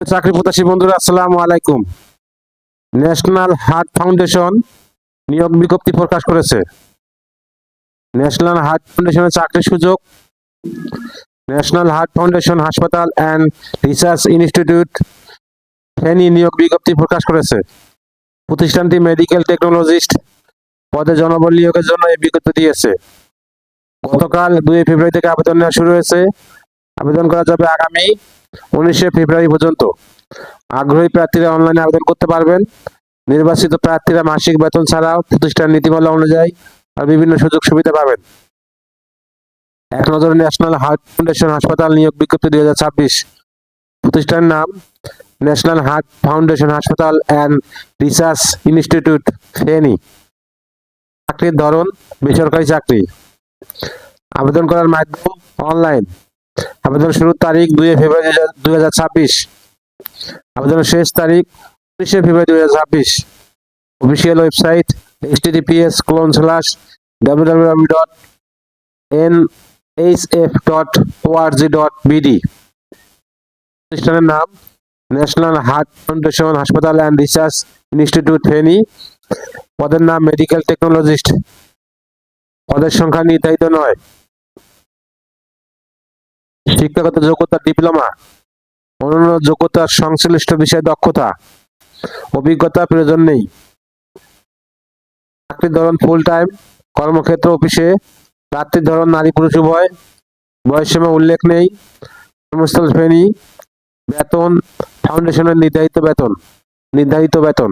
চাকরি প্রত্যাশী বন্ধুরা, আসসালামু আলাইকুম। ন্যাশনাল হার্ট ফাউন্ডেশন নিয়োগ বিজ্ঞপ্তি প্রকাশ করেছে। ন্যাশনাল হার্ট ফাউন্ডেশনের চাকরির সুযোগ। ন্যাশনাল হার্ট ফাউন্ডেশন হাসপাতাল অ্যান্ড রিসার্চ ইনস্টিটিউট ফেনী নিয়োগ বিজ্ঞপ্তি প্রকাশ করেছে। প্রতিষ্ঠানটি মেডিকেল টেকনোলজিস্ট পদে জনবল নিয়োগের জন্য এই বিজ্ঞপ্তি দিয়েছে। গতকাল 2 ফেব্রুয়ারি থেকে আবেদন নেওয়া শুরু হয়েছে। আবেদন করা যাবে আগামী 19 ফেব্রুয়ারি পর্যন্ত। আগ্রহী প্রার্থীরা অনলাইনে আবেদন করতে পারবেন। নির্বাচিত প্রার্থীরা মাসিক বেতন ছাড়াও প্রতিষ্ঠান নীতিমালা অনুযায়ী আর বিভিন্ন সুযোগ সুবিধা পাবেন। এক নজরে ন্যাশনাল হার্ট ফাউন্ডেশন হাসপাতাল নিয়োগ বিজ্ঞপ্তি 2026। প্রতিষ্ঠানের নাম ন্যাশনাল হার্ট ফাউন্ডেশন হাসপাতাল অ্যান্ড রিসার্চ ইনস্টিটিউট ফেনী। চাকরির ধরন বেসরকারি চাকরি। আবেদন করার মাধ্যম অনলাইন। আবেদন শুরুর তারিখ 2 ফেব্রুয়ারি 2026। আবেদনের শেষ তারিখ 19 ফেব্রুয়ারি 2026। Official website https://www.nhf.org.bd। প্রতিষ্ঠানের নাম ন্যাশনাল হার্ট ফাউন্ডেশন হাসপাতাল অ্যান্ড রিসার্চ ইনস্টিটিউট ফেনী। পদের নাম মেডিকেল টেকনোলজিস্ট। পদের সংখ্যা নির্ধারিত নয়। শিক্ষাগত যোগ্যতা ডিপ্লোমা। অন্যান্য যোগ্যতার সংশ্লিষ্ট বিষয়ে দক্ষতা, অভিজ্ঞতা প্রয়োজন নেই। চাকরির ধরন ফুল টাইম। কর্মক্ষেত্র অফিসে। প্রার্থীর ধরন নারী পুরুষ উভয়। বয়সসীমা উল্লেখ নেই। কর্মস্থল ফেনী। বেতন ফাউন্ডেশনের নির্ধারিত বেতন।